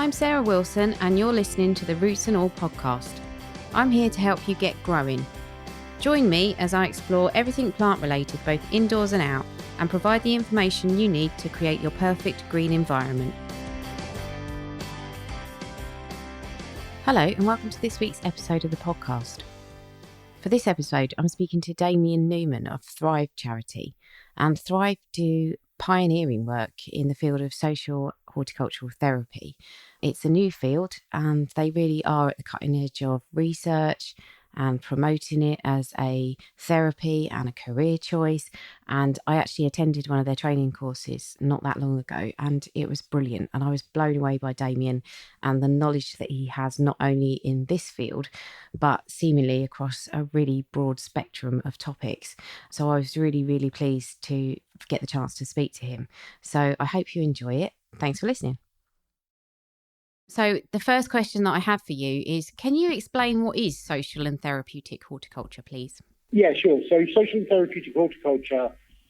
I'm Sarah Wilson and you're listening to the Roots and All podcast. I'm here to help you get growing. Join me as I explore everything plant related both indoors and out and provide the information you need to create your perfect green environment. Hello and welcome to this week's episode of the podcast. For this episode, I'm speaking to Damien Newman of Thrive Charity, and Thrive do pioneering work in the field of social horticultural therapy. It's a new field and they really are at the cutting edge of research and promoting it as a therapy and a career choice. And I actually attended one of their training courses not that long ago and it was brilliant. And I was blown away by Damien and the knowledge that he has not only in this field, but seemingly across a really broad spectrum of topics. So I was really, really pleased to get the chance to speak to him. So I hope you enjoy it. Thanks for listening. So the first question that I have for you is, can you explain what is social and therapeutic horticulture, please? Yeah, sure. So social and therapeutic horticulture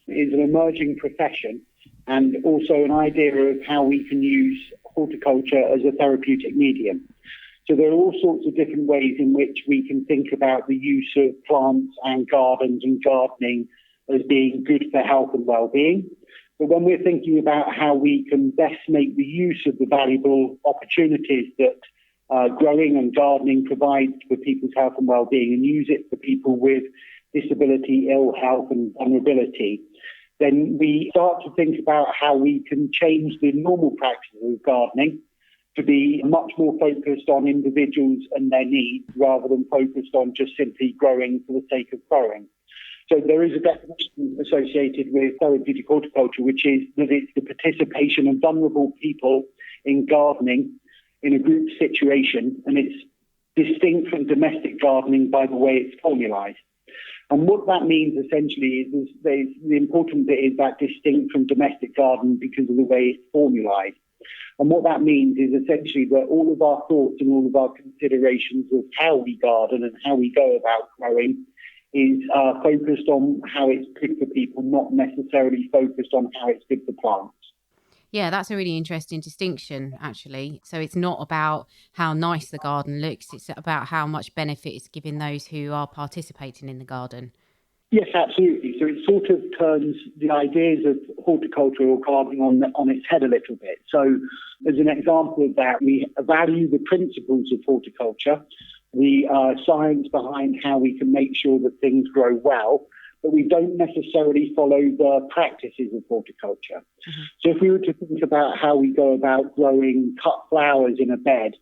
is an emerging profession and also an idea of how we can use horticulture as a therapeutic medium. So there are all sorts of different ways in which we can think about the use of plants and gardens and gardening as being good for health and well-being. But when we're thinking about how we can best make the use of the valuable opportunities that growing and gardening provides for people's health and well-being and use it for people with disability, ill health and vulnerability, then we start to think about how we can change the normal practices of gardening to be much more focused on individuals and their needs rather than focused on just simply growing for the sake of growing. So there is a definition associated with therapeutic horticulture, which is that it's the participation of vulnerable people in gardening in a group situation, and it's distinct from domestic gardening by the way it's formalised. And what that means essentially is the important bit is that distinct from domestic gardening because of the way it's formalised. And what that means is essentially that all of our thoughts and all of our considerations of how we garden and how we go about growing is focused on how it's good for people, not necessarily focused on how it's good for plants. Yeah, that's a really interesting distinction, actually. So it's not about how nice the garden looks, it's about how much benefit it's giving those who are participating in the garden. Yes, absolutely. So it sort of turns the ideas of horticulture or gardening on its head a little bit. So as an example of that, we value the principles of horticulture, the science behind how we can make sure that things grow well, but we don't necessarily follow the practices of horticulture. Mm-hmm. So if we were to think about how we go about growing cut flowers in a bed,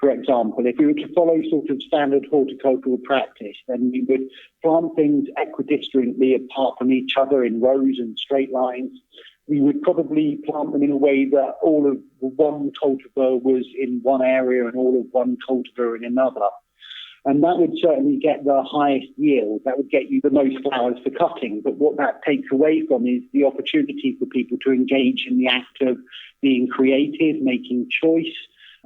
for example, if we were to follow sort of standard horticultural practice, then we would plant things equidistantly apart from each other in rows and straight lines. We would probably plant them in a way that all of one cultivar was in one area and all of one cultivar in another. And that would certainly get the highest yield. That would get you the most flowers for cutting. But what that takes away from is the opportunity for people to engage in the act of being creative, making choice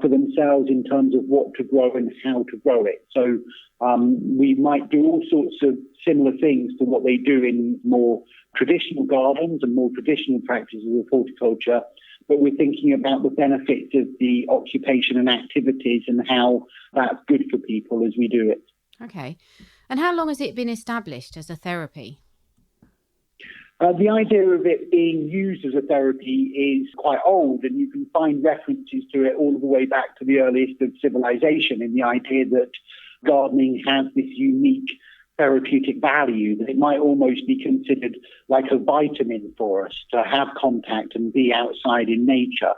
for themselves in terms of what to grow and how to grow it. So we might do all sorts of similar things to what they do in more traditional gardens and more traditional practices of horticulture, but we're thinking about the benefits of the occupation and activities and how that's good for people as we do it. Okay. And how long has it been established as a therapy? The idea of it being used as a therapy is quite old, and you can find references to it all the way back to the earliest of civilization in the idea that gardening has this unique therapeutic value, that it might almost be considered like a vitamin for us to have contact and be outside in nature.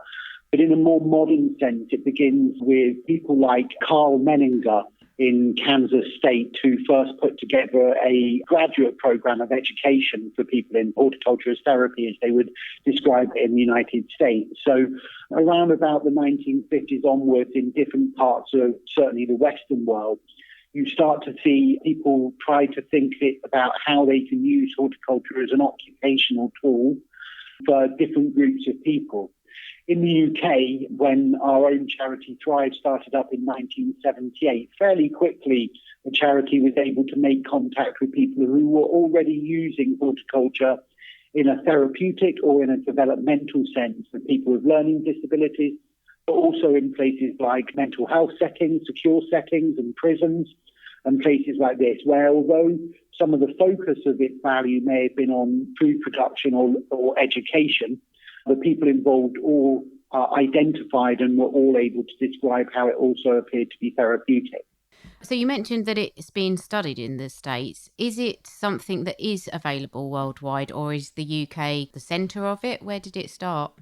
But in a more modern sense, it begins with people like Carl Menninger in Kansas State, who first put together a graduate program of education for people in horticulture as therapy, as they would describe it in the United States. So around about the 1950s onwards, in different parts of certainly the Western world, you start to see people try to think about how they can use horticulture as an occupational tool for different groups of people. In the UK, when our own charity Thrive started up in 1978, fairly quickly the charity was able to make contact with people who were already using horticulture in a therapeutic or in a developmental sense for people with learning disabilities, but also in places like mental health settings, secure settings and prisons and places like this, where although some of the focus of its value may have been on food production or education, the people involved all identified and were all able to describe how it also appeared to be therapeutic. So you mentioned that it's been studied in the States. Is it something that is available worldwide, or is the UK the centre of it? Where did it start?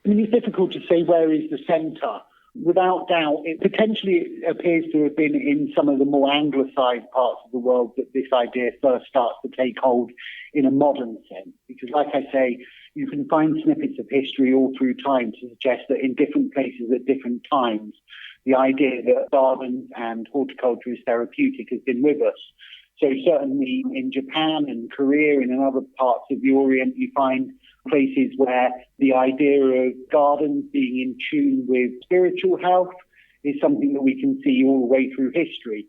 I mean, it's difficult to say where is the centre. Without doubt, it potentially appears to have been in some of the more anglicised parts of the world that this idea first starts to take hold in a modern sense. Because, like I say, you can find snippets of history all through time to suggest that in different places at different times, the idea that gardens and horticulture is therapeutic has been with us. So certainly in Japan and Korea and in other parts of the Orient, you find places where the idea of gardens being in tune with spiritual health is something that we can see all the way through history.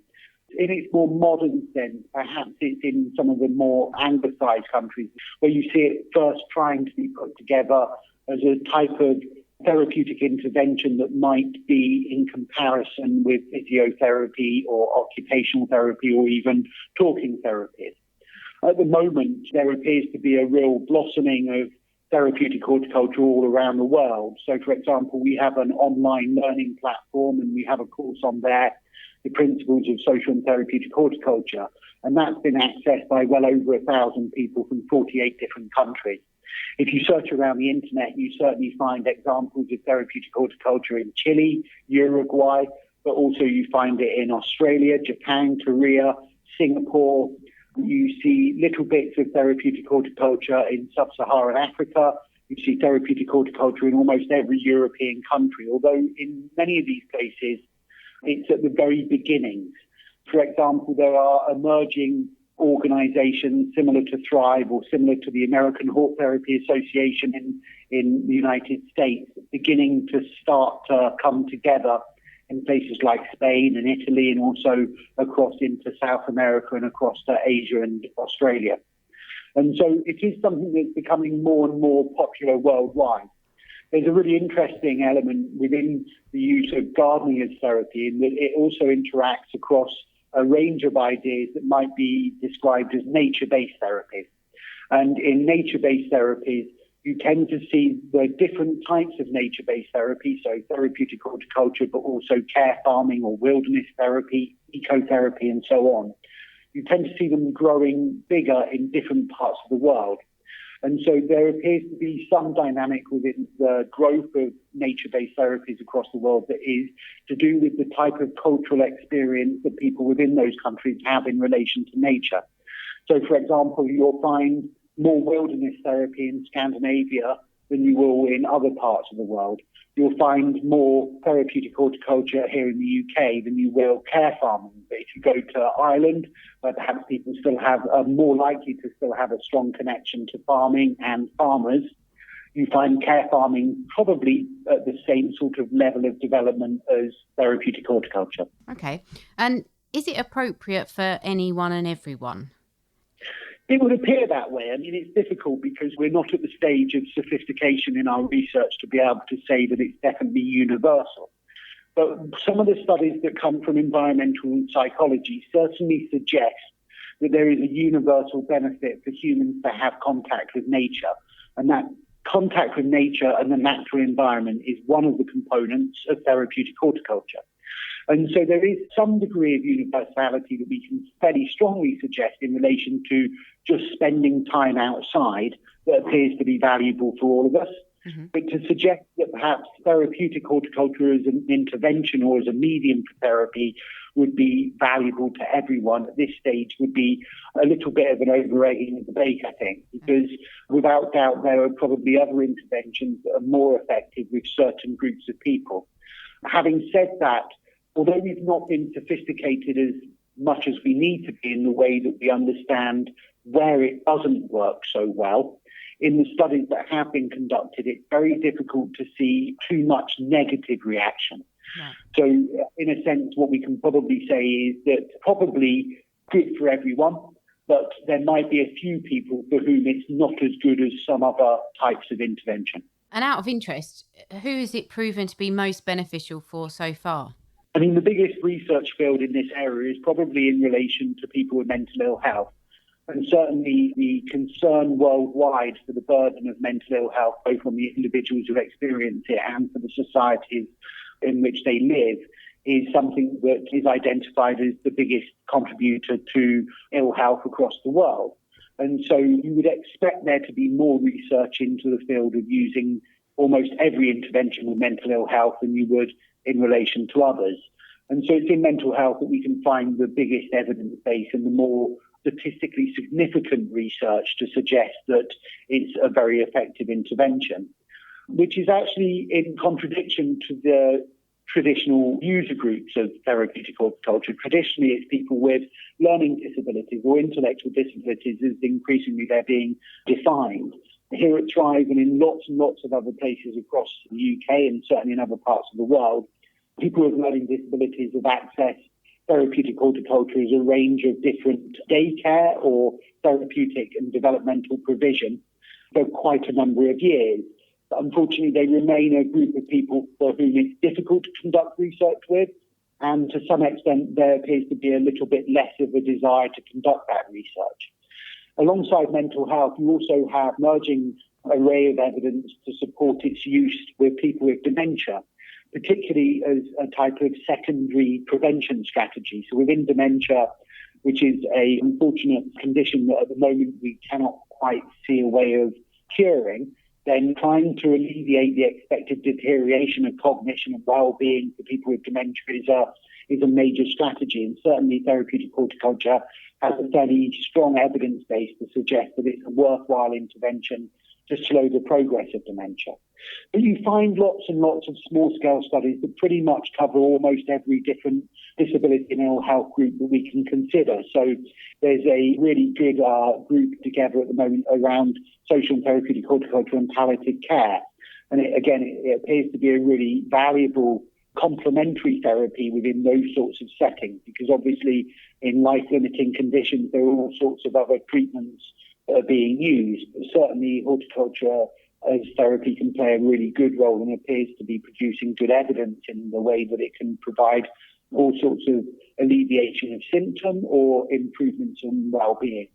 In its more modern sense, perhaps it's in some of the more anglicised countries where you see it first trying to be put together as a type of therapeutic intervention that might be in comparison with physiotherapy or occupational therapy or even talking therapies. At the moment, there appears to be a real blossoming of therapeutic horticulture all around the world. So, for example, we have an online learning platform and we have a course on there, the principles of social and therapeutic horticulture. And that's been accessed by well over 1,000 people from 48 different countries. If you search around the internet, you certainly find examples of therapeutic horticulture in Chile, Uruguay, but also you find it in Australia, Japan, Korea, Singapore. You see little bits of therapeutic horticulture in sub-Saharan Africa. You see therapeutic horticulture in almost every European country, although in many of these places, it's at the very beginnings. For example, there are emerging organizations similar to Thrive or similar to the American Hort Therapy Association in the United States, beginning to start to come together in places like Spain and Italy and also across into South America and across to Asia and Australia. And so it is something that's becoming more and more popular worldwide. There's a really interesting element within the use of gardening as therapy in that it also interacts across a range of ideas that might be described as nature-based therapies. And in nature-based therapies, you tend to see the different types of nature-based therapy, so therapeutic horticulture, but also care farming or wilderness therapy, ecotherapy, and so on. You tend to see them growing bigger in different parts of the world. And so there appears to be some dynamic within the growth of nature-based therapies across the world that is to do with the type of cultural experience that people within those countries have in relation to nature. So, for example, you'll find more wilderness therapy in Scandinavia than you will in other parts of the world. You'll find more therapeutic horticulture here in the UK than you will care farming. But if you go to Ireland, where perhaps people are more likely to still have a strong connection to farming and farmers, you find care farming probably at the same sort of level of development as therapeutic horticulture. Okay. And is it appropriate for anyone and everyone? It would appear that way. I mean, it's difficult because we're not at the stage of sophistication in our research to be able to say that it's definitely universal. But some of the studies that come from environmental psychology certainly suggest that there is a universal benefit for humans to have contact with nature. And that contact with nature and the natural environment is one of the components of therapeutic horticulture. And so there is some degree of universality that we can fairly strongly suggest in relation to just spending time outside that appears to be valuable for all of us. Mm-hmm. But to suggest that perhaps therapeutic horticulture as an intervention or as a medium for therapy would be valuable to everyone at this stage would be a little bit of an overrating of the debate, I think, because without doubt there are probably other interventions that are more effective with certain groups of people. Having said that, although we've not been sophisticated as much as we need to be in the way that we understand where it doesn't work so well, in the studies that have been conducted, it's very difficult to see too much negative reaction. Right. So in a sense, what we can probably say is that probably good for everyone, but there might be a few people for whom it's not as good as some other types of intervention. And out of interest, who is it proven to be most beneficial for so far? I mean, the biggest research field in this area is probably in relation to people with mental ill health. And certainly the concern worldwide for the burden of mental ill health, both on the individuals who experience it and for the societies in which they live, is something that is identified as the biggest contributor to ill health across the world. And so you would expect there to be more research into the field of using almost every intervention with mental ill health than you would in relation to others. And so it's in mental health that we can find the biggest evidence base and the more statistically significant research to suggest that it's a very effective intervention, which is actually in contradiction to the traditional user groups of therapeutic horticulture. Traditionally, it's people with learning disabilities or intellectual disabilities as increasingly they're being defined. Here at Thrive and in lots and lots of other places across the UK and certainly in other parts of the world, people with learning disabilities have accessed therapeutic horticulture as a range of different daycare or therapeutic and developmental provision for quite a number of years. But unfortunately, they remain a group of people for whom it's difficult to conduct research with, and to some extent there appears to be a little bit less of a desire to conduct that research. Alongside mental health, you also have an emerging array of evidence to support its use with people with dementia, particularly as a type of secondary prevention strategy. So within dementia, which is an unfortunate condition that at the moment we cannot quite see a way of curing, then trying to alleviate the expected deterioration of cognition and well-being for people with dementia is a major strategy. And certainly therapeutic horticulture has a fairly strong evidence base to suggest that it's a worthwhile intervention to slow the progress of dementia. But you find lots and lots of small-scale studies that pretty much cover almost every different disability and ill health group that we can consider. So there's a really good group together at the moment around social and therapeutic horticulture and palliative care. And it appears to be a really valuable complementary therapy within those sorts of settings, because obviously in life-limiting conditions, there are all sorts of other treatments that are being used. But certainly horticulture as therapy can play a really good role and appears to be producing good evidence in the way that it can provide all sorts of alleviation of symptom or improvements in well-being.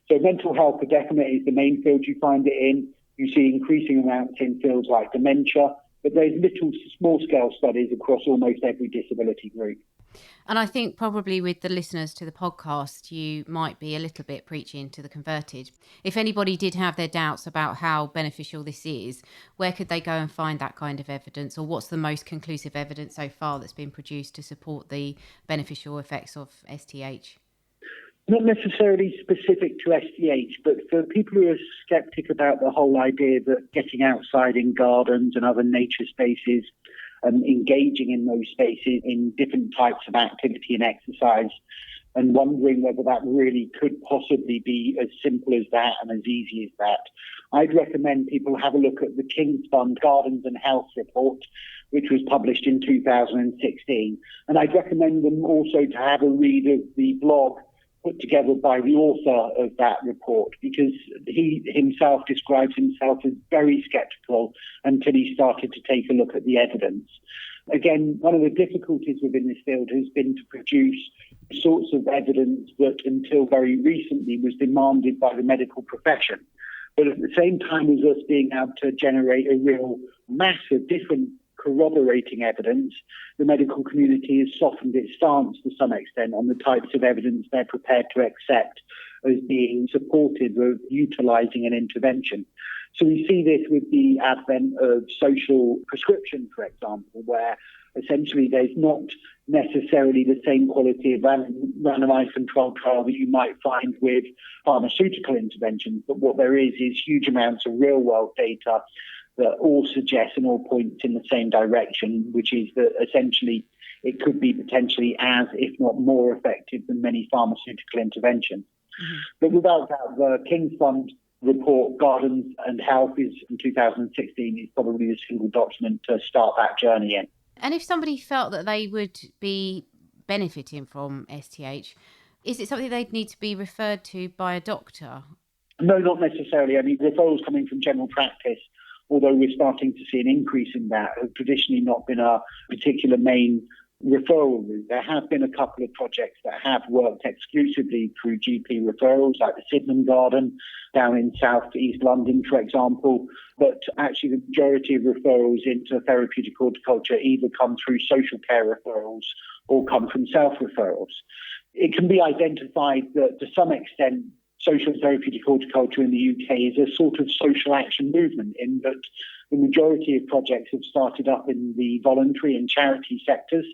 So mental health definitely is the main field you find it in. You see increasing amounts in fields like dementia, but there's little small-scale studies across almost every disability group. And I think probably with the listeners to the podcast, you might be a little bit preaching to the converted. If anybody did have their doubts about how beneficial this is, where could they go and find that kind of evidence? Or what's the most conclusive evidence so far that's been produced to support the beneficial effects of STH? Not necessarily specific to STH, but for people who are sceptic about the whole idea that getting outside in gardens and other nature spaces and engaging in those spaces in different types of activity and exercise and wondering whether that really could possibly be as simple as that and as easy as that, I'd recommend people have a look at the King's Fund Gardens and Health Report, which was published in 2016. And I'd recommend them also to have a read of the blog put together by the author of that report, because he himself describes himself as very sceptical until he started to take a look at the evidence. Again, one of the difficulties within this field has been to produce sorts of evidence that until very recently was demanded by the medical profession. But at the same time as us being able to generate a real mass of different corroborating evidence, the medical community has softened its stance to some extent on the types of evidence they're prepared to accept as being supportive of utilising an intervention. So we see this with the advent of social prescription, for example, where essentially there's not necessarily the same quality of randomized controlled trial that you might find with pharmaceutical interventions, but what there is huge amounts of real-world data that all suggest and all point in the same direction, which is that essentially it could be potentially as, if not more effective than many pharmaceutical interventions. Mm-hmm. But without doubt, the King's Fund report, Gardens and Health, is in 2016, is probably the single document to start that journey in. And if somebody felt that they would be benefiting from STH, is it something they'd need to be referred to by a doctor? No, not necessarily. I mean, referrals coming from general practice although we're starting to see an increase in that, have traditionally not been a particular main referral route. There have been a couple of projects that have worked exclusively through GP referrals, like the Sydenham Garden down in South East London, for example. But actually, the majority of referrals into therapeutic horticulture either come through social care referrals or come from self-referrals. It can be identified that to some extent, social therapeutic horticulture in the UK is a sort of social action movement, in that the majority of projects have started up in the voluntary and charity sectors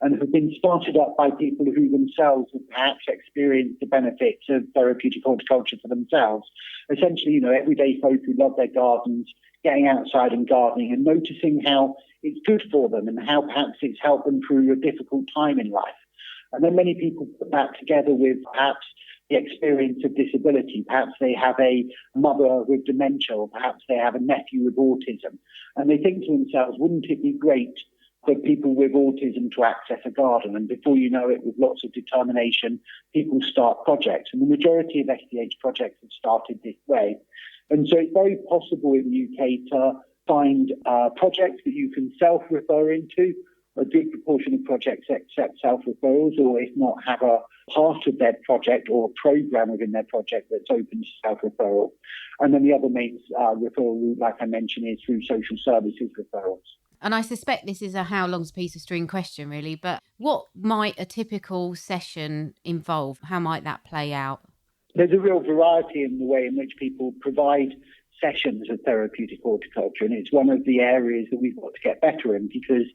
and have been started up by people who themselves have perhaps experienced the benefits of therapeutic horticulture for themselves. Essentially, everyday folk who love their gardens, getting outside and gardening and noticing how it's good for them and how perhaps it's helped them through a difficult time in life. And then many people put that together with perhaps the experience of disability. Perhaps they have a mother with dementia, or perhaps they have a nephew with autism. And they think to themselves, wouldn't it be great for people with autism to access a garden? And before you know it, with lots of determination, people start projects. And the majority of SDH projects have started this way. And so it's very possible in the UK to find projects that you can self-refer into. A good proportion of projects accept self-referrals, or if not, have a part of their project or a program within their project that's open to self-referral. And then the other main referral route, like I mentioned, is through social services referrals. And I suspect this is a how long's a piece of string question, really, but what might a typical session involve? How might that play out? There's a real variety in the way in which people provide sessions of therapeutic horticulture, and it's one of the areas that we've got to get better in, because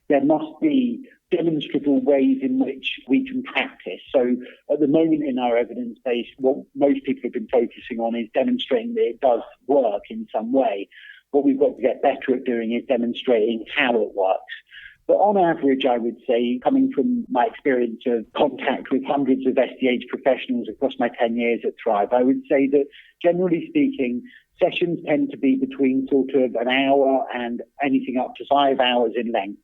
there must be demonstrable ways in which we can practice. So at the moment in our evidence base, what most people have been focusing on is demonstrating that it does work in some way. What we've got to get better at doing is demonstrating how it works. But on average, I would say, coming from my experience of contact with hundreds of SDH professionals across my 10 years at Thrive, I would say that generally speaking, sessions tend to be between sort of an hour and anything up to 5 hours in length.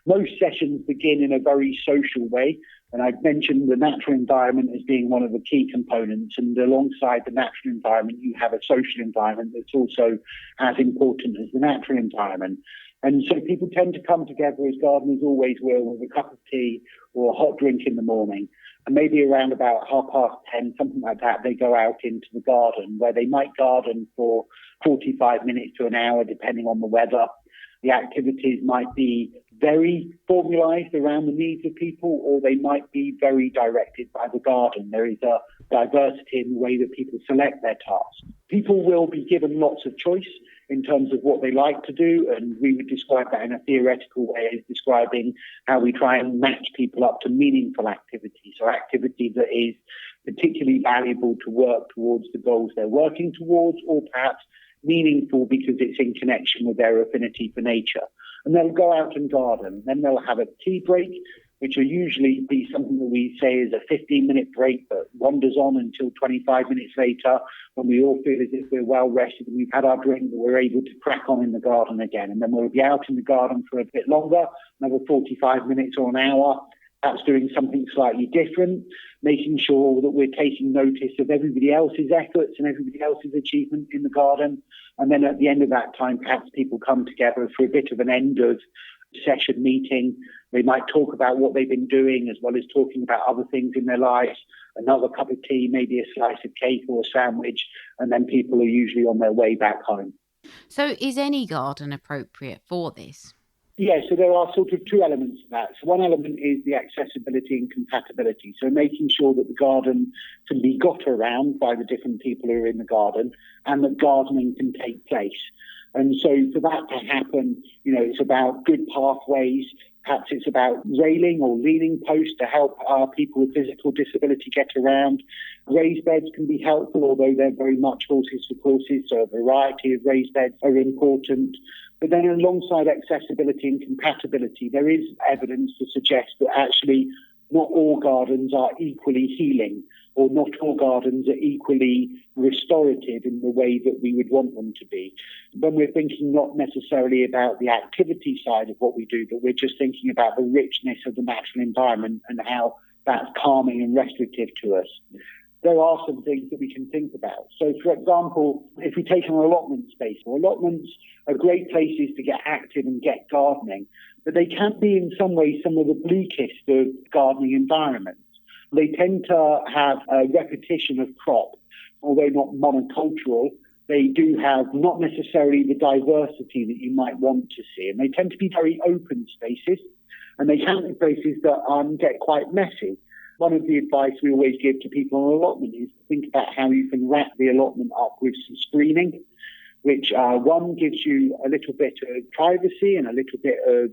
Most sessions begin in a very social way, and I've mentioned the natural environment as being one of the key components, and alongside the natural environment, you have a social environment that's also as important as the natural environment. And so people tend to come together, as gardeners always will, with a cup of tea or a hot drink in the morning. And maybe around about 10:30, something like that, they go out into the garden, where they might garden for 45 minutes to an hour, depending on the weather. The activities might be very formalised around the needs of people, or they might be very directed by the garden. There is a diversity in the way that people select their tasks. People will be given lots of choice in terms of what they like to do, and we would describe that in a theoretical way as describing how we try and match people up to meaningful activity. So activity that is particularly valuable to work towards the goals they're working towards, or perhaps meaningful because it's in connection with their affinity for nature. And they'll go out and garden. Then they'll have a tea break, which will usually be something that we say is a 15-minute break that wanders on until 25 minutes later, when we all feel as if we're well rested and we've had our drink, that we're able to crack on in the garden again. And then we'll be out in the garden for a bit longer, another 45 minutes or an hour. That's doing something slightly different, making sure that we're taking notice of everybody else's efforts and everybody else's achievement in the garden. And then at the end of that time, perhaps people come together for a bit of an end of session meeting. They might talk about what they've been doing, as well as talking about other things in their lives, another cup of tea, maybe a slice of cake or a sandwich, and then people are usually on their way back home. So is any garden appropriate for this? Yeah, so there are sort of two elements to that. So one element is the accessibility and compatibility. So making sure that the garden can be got around by the different people who are in the garden, and that gardening can take place. And so for that to happen, it's about good pathways. Perhaps it's about railing or leaning posts to help people with physical disability get around. Raised beds can be helpful, although they're very much horses for courses, so a variety of raised beds are important. But then alongside accessibility and compatibility, there is evidence to suggest that actually not all gardens are equally healing, or not all gardens are equally restorative in the way that we would want them to be. When we're thinking not necessarily about the activity side of what we do, but we're just thinking about the richness of the natural environment and how that's calming and restorative to us. there are some things that we can think about. So, for example, if we take an allotment space, allotments are great places to get active and get gardening, but they can be in some ways some of the bleakest of gardening environments. They tend to have a repetition of crop, although not monocultural. They do have not necessarily the diversity that you might want to see, and they tend to be very open spaces, and they can be places that get quite messy. One of the advice we always give to people on allotment is to think about how you can wrap the allotment up with some screening, which one gives you a little bit of privacy and a little bit of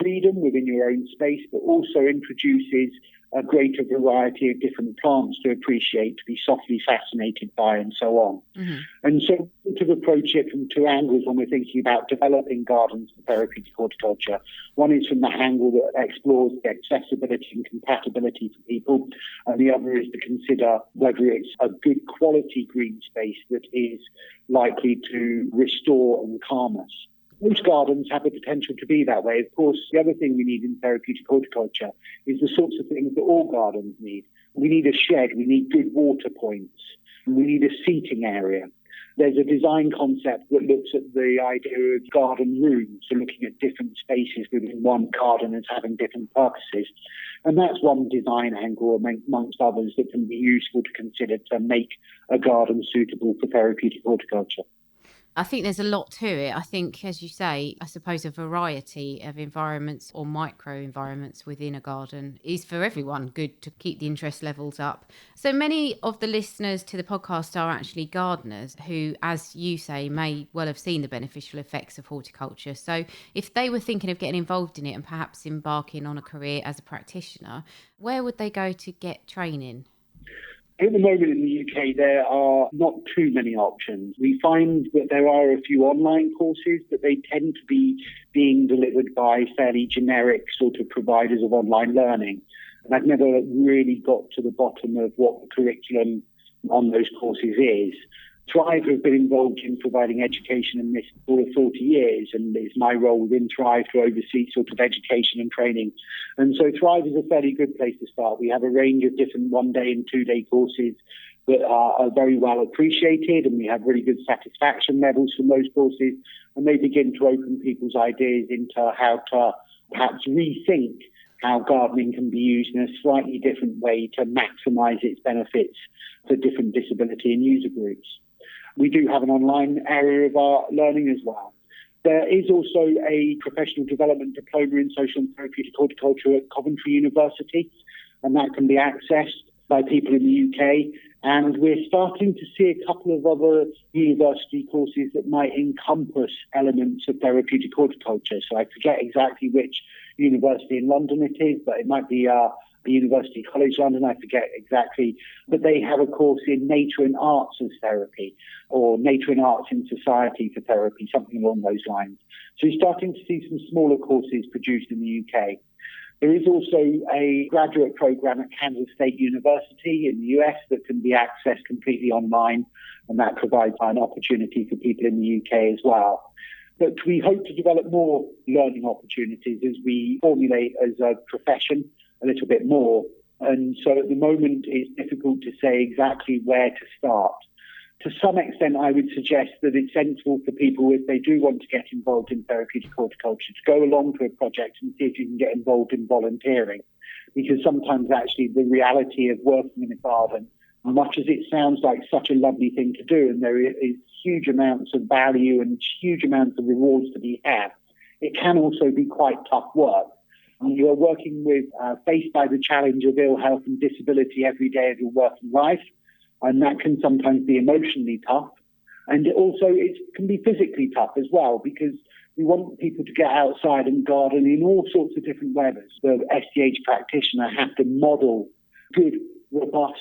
freedom within your own space, but also introduces a greater variety of different plants to appreciate, to be softly fascinated by, and so on. Mm-hmm. And so to approach it from two angles when we're thinking about developing gardens for therapeutic horticulture. One is from the angle that explores the accessibility and compatibility for people, and the other is to consider whether it's a good quality green space that is likely to restore and calm us. Most gardens have the potential to be that way. Of course, the other thing we need in therapeutic horticulture is the sorts of things that all gardens need. We need a shed, we need good water points, and we need a seating area. There's a design concept that looks at the idea of garden rooms, so looking at different spaces within one garden as having different purposes. And that's one design angle amongst others that can be useful to consider to make a garden suitable for therapeutic horticulture. I think there's a lot to it. I think, as you say, I suppose a variety of environments or micro environments within a garden is for everyone good to keep the interest levels up. So many of the listeners to the podcast are actually gardeners who, as you say, may well have seen the beneficial effects of horticulture. So if they were thinking of getting involved in it and perhaps embarking on a career as a practitioner, where would they go to get training? At the moment in the UK, there are not too many options. We find that there are a few online courses, but they tend to be being delivered by fairly generic sort of providers of online learning. And I've never really got to the bottom of what the curriculum on those courses is. Thrive have been involved in providing education in this for 40 years, and it's my role within Thrive to oversee sort of education and training. And so Thrive is a fairly good place to start. We have a range of different 1-day and 2-day courses that are very well appreciated, and we have really good satisfaction levels from those courses, and they begin to open people's ideas into how to perhaps rethink how gardening can be used in a slightly different way to maximise its benefits for different disability and user groups. We do have an online area of our learning as well. There is also a professional development diploma in social and therapeutic horticulture at Coventry University, and that can be accessed by people in the UK. And we're starting to see a couple of other university courses that might encompass elements of therapeutic horticulture. So I forget exactly which university in London it is, but it might be the University College London, I forget exactly, but they have a course in nature and arts as therapy, or nature and arts in society for therapy, something along those lines. So you're starting to see some smaller courses produced in the UK. There is also a graduate program at Kansas State University in the US that can be accessed completely online, and that provides an opportunity for people in the UK as well. But we hope to develop more learning opportunities as we formulate as a profession a little bit more. And so at the moment, it's difficult to say exactly where to start. To some extent, I would suggest that it's sensible for people, if they do want to get involved in therapeutic horticulture, to go along to a project and see if you can get involved in volunteering. Because sometimes actually the reality of working in a garden, much as it sounds like such a lovely thing to do, and there is huge amounts of value and huge amounts of rewards to be had, it can also be quite tough work. You are working with, faced by the challenge of ill health and disability every day of your working life, and that can sometimes be emotionally tough. And it can be physically tough as well, because we want people to get outside and garden in all sorts of different weathers. The SDH practitioner has to model good, robust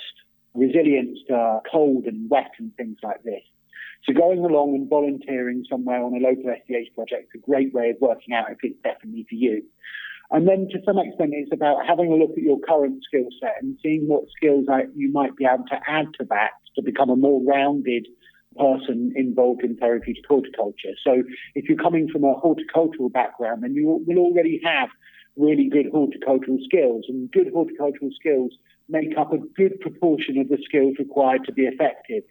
resilience to cold and wet and things like this. So going along and volunteering somewhere on a local SDH project is a great way of working out if it's definitely for you. And then to some extent, it's about having a look at your current skill set and seeing what skills you might be able to add to that to become a more rounded person involved in therapeutic horticulture. So if you're coming from a horticultural background, then you will already have really good horticultural skills. And good horticultural skills make up a good proportion of the skills required to be effective.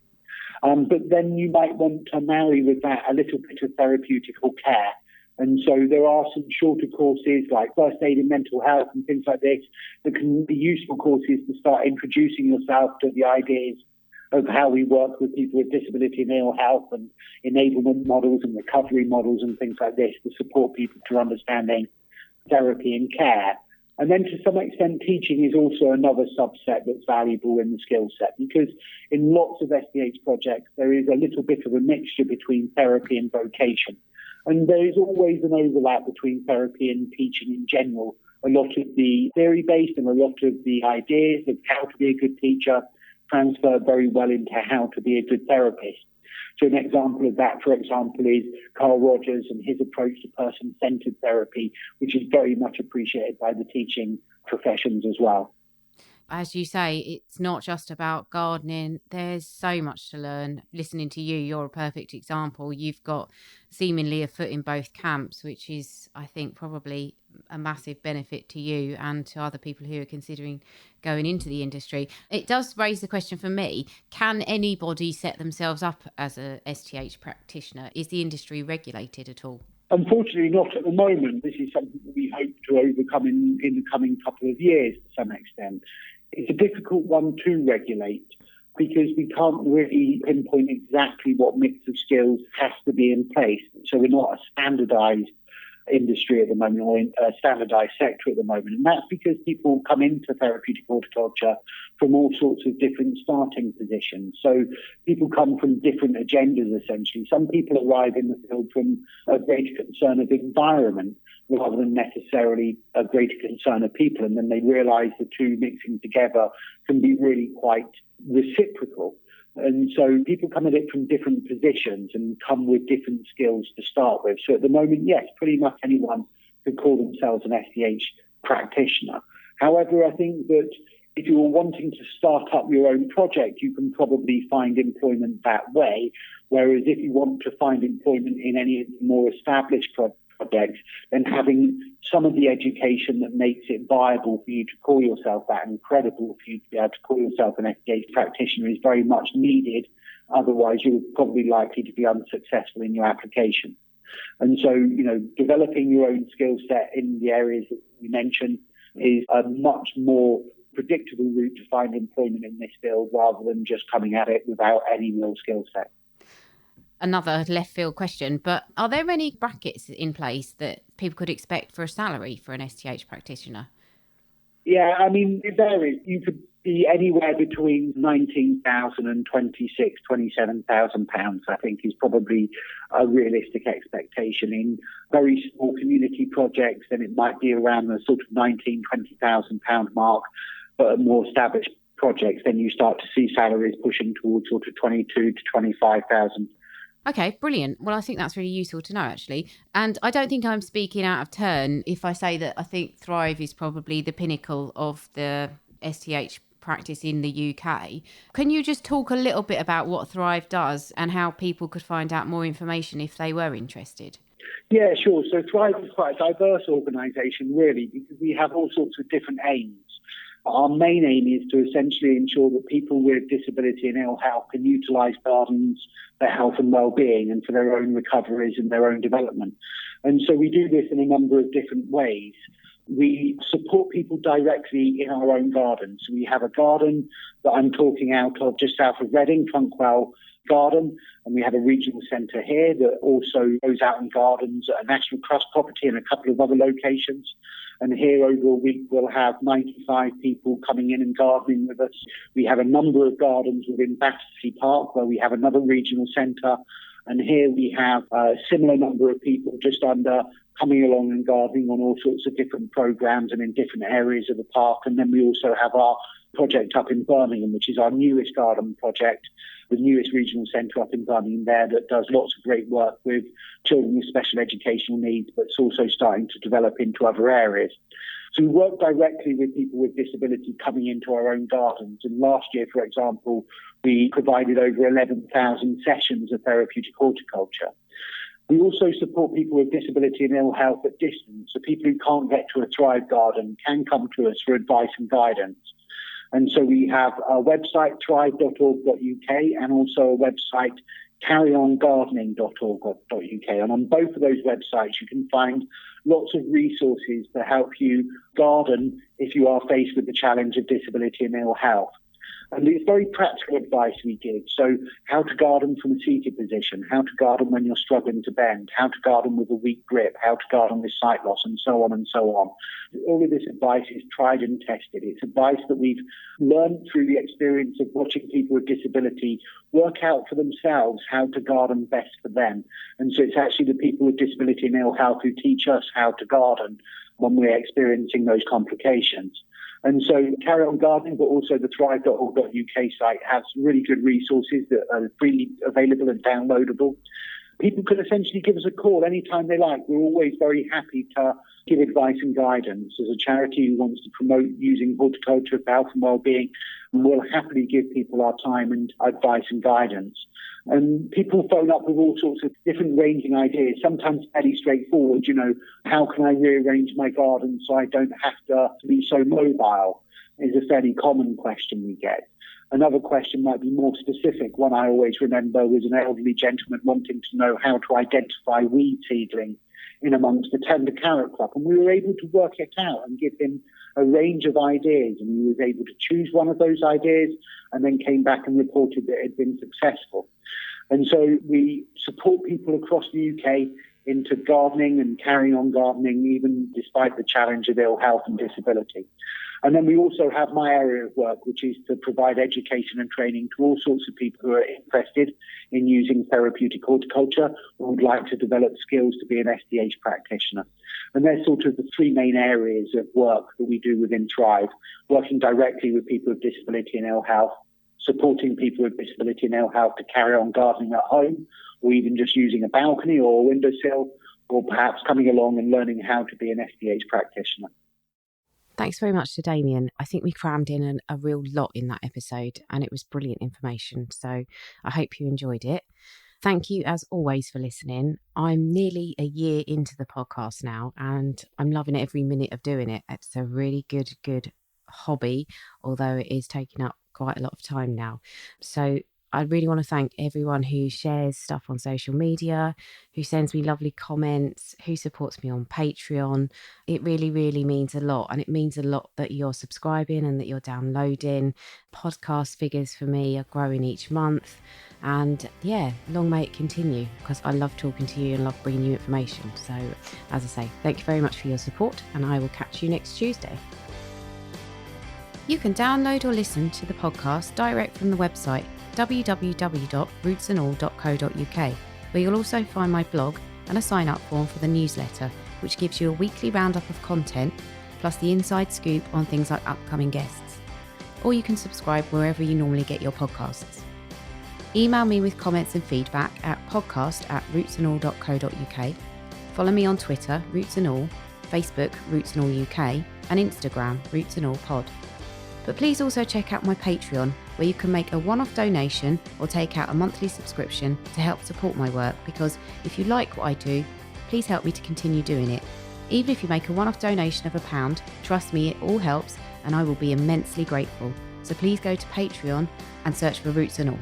But then you might want to marry with that a little bit of therapeutical care. And so there are some shorter courses like first aid in mental health and things like this that can be useful courses to start introducing yourself to the ideas of how we work with people with disability and ill health and enablement models and recovery models and things like this to support people to understanding therapy and care. And then to some extent, teaching is also another subset that's valuable in the skill set, because in lots of SDH projects, there is a little bit of a mixture between therapy and vocation. And there is always an overlap between therapy and teaching in general. A lot of the theory-based and a lot of the ideas of how to be a good teacher transfer very well into how to be a good therapist. So an example of that, for example, is Carl Rogers and his approach to person-centered therapy, which is very much appreciated by the teaching professions as well. As you say, it's not just about gardening. There's so much to learn. Listening to you, you're a perfect example. You've got seemingly a foot in both camps, which is, I think, probably a massive benefit to you and to other people who are considering going into the industry. It does raise the question for me, can anybody set themselves up as a STH practitioner? Is the industry regulated at all? Unfortunately, not at the moment. This is something that we hope to overcome in the coming couple of years to some extent. It's a difficult one to regulate because we can't really pinpoint exactly what mix of skills has to be in place. So we're not a standardised industry at the moment or in a standardised sector at the moment. And that's because people come into therapeutic horticulture from all sorts of different starting positions. So people come from different agendas, essentially. Some people arrive in the field from a greater concern of environment rather than necessarily a greater concern of people. And then they realise the two mixing together can be really quite reciprocal. And so people come at it from different positions and come with different skills to start with. So at the moment, yes, pretty much anyone could call themselves an SDH practitioner. However, I think that if you're wanting to start up your own project, you can probably find employment that way. Whereas if you want to find employment in any of the more established projects, then having some of the education that makes it viable for you to call yourself that and credible for you to be able to call yourself an SDH practitioner is very much needed. Otherwise, you're probably likely to be unsuccessful in your application. And so, developing your own skill set in the areas that we mentioned is a much more predictable route to find employment in this field rather than just coming at it without any real skill set. Another left field question, but are there any brackets in place that people could expect for a salary for an STH practitioner? Yeah, I mean, it varies. You could be anywhere between £19,000 and £27,000, I think, is probably a realistic expectation. In very small community projects, then it might be around the sort of £19,000-20,000 mark, but at more established projects, then you start to see salaries pushing towards sort of 22 to 25,000. Okay, brilliant. Well, I think that's really useful to know, actually. And I don't think I'm speaking out of turn if I say that I think Thrive is probably the pinnacle of the STH practice in the UK. Can you just talk a little bit about what Thrive does and how people could find out more information if they were interested? Yeah, sure. So Thrive is quite a diverse organisation, really, because we have all sorts of different aims. Our main aim is to essentially ensure that people with disability and ill health can utilise gardens for health and well-being and for their own recoveries and their own development. And so we do this in a number of different ways. We support people directly in our own gardens. We have a garden that I'm talking out of just south of Reading, Trunkwell Garden, and we have a regional centre here that also goes out in gardens at a National Trust property and a couple of other locations. And here over a week, we'll have 95 people coming in and gardening with us. We have a number of gardens within Battersea Park where we have another regional centre. And here we have a similar number of people just under coming along and gardening on all sorts of different programmes and in different areas of the park. And then we also have our project up in Birmingham, which is our newest garden project, the newest regional centre up in Birmingham there that does lots of great work with children with special educational needs, but it's also starting to develop into other areas. So we work directly with people with disability coming into our own gardens. And last year, for example, we provided over 11,000 sessions of therapeutic horticulture. We also support people with disability and ill health at distance. So people who can't get to a Thrive garden can come to us for advice and guidance. And so we have a website, thrive.org.uk, and also a website, carryongardening.org.uk. And on both of those websites, you can find lots of resources to help you garden if you are faced with the challenge of disability and ill health. And it's very practical advice we give. So how to garden from a seated position, how to garden when you're struggling to bend, how to garden with a weak grip, how to garden with sight loss, and so on and so on. All of this advice is tried and tested. It's advice that we've learned through the experience of watching people with disability work out for themselves how to garden best for them. And so it's actually the people with disability and ill health who teach us how to garden when we're experiencing those complications. And so Carry On Gardening, but also the thrive.org.uk site has really good resources that are freely available and downloadable. People can essentially give us a call anytime they like. We're always very happy to give advice and guidance. As a charity who wants to promote using horticulture for health and well-being, we'll happily give people our time and advice and guidance. And people phone up with all sorts of different ranging ideas, sometimes fairly straightforward. How can I rearrange my garden so I don't have to be so mobile, is a fairly common question we get. Another question might be more specific. One I always remember was an elderly gentleman wanting to know how to identify weed seedling in amongst the tender carrot crop. And we were able to work it out and give him a range of ideas. And he was able to choose one of those ideas and then came back and reported that it had been successful. And so we support people across the UK into gardening and carrying on gardening, even despite the challenge of ill health and disability. And then we also have my area of work, which is to provide education and training to all sorts of people who are interested in using therapeutic horticulture or would like to develop skills to be an SDH practitioner. And they're sort of the three main areas of work that we do within Thrive, working directly with people with disability and ill health, supporting people with disability and ill health to carry on gardening at home, or even just using a balcony or a windowsill, or perhaps coming along and learning how to be an SDH practitioner. Thanks very much to Damien. I think we crammed in a real lot in that episode and it was brilliant information. So I hope you enjoyed it. Thank you as always for listening. I'm nearly a year into the podcast now and I'm loving every minute of doing it. It's a really good hobby, although it is taking up quite a lot of time now. So I really want to thank everyone who shares stuff on social media, who sends me lovely comments, who supports me on Patreon. It really, really means a lot. And it means a lot that you're subscribing and that you're downloading. Podcast figures for me are growing each month. And yeah, long may it continue because I love talking to you and love bringing you information. So as I say, thank you very much for your support and I will catch you next Tuesday. You can download or listen to the podcast direct from the website www.rootsandall.co.uk, where you'll also find my blog and a sign-up form for the newsletter, which gives you a weekly roundup of content, plus the inside scoop on things like upcoming guests. Or you can subscribe wherever you normally get your podcasts. Email me with comments and feedback at podcast@rootsandall.co.uk. Follow me on Twitter, Roots and All, Facebook, Roots and All UK, and Instagram, Roots and All Pod. But please also check out my Patreon, where you can make a one-off donation or take out a monthly subscription to help support my work, because if you like what I do, please help me to continue doing it. Even if you make a one-off donation of £1, trust me, it all helps and I will be immensely grateful. So please go to Patreon and search for Roots and All.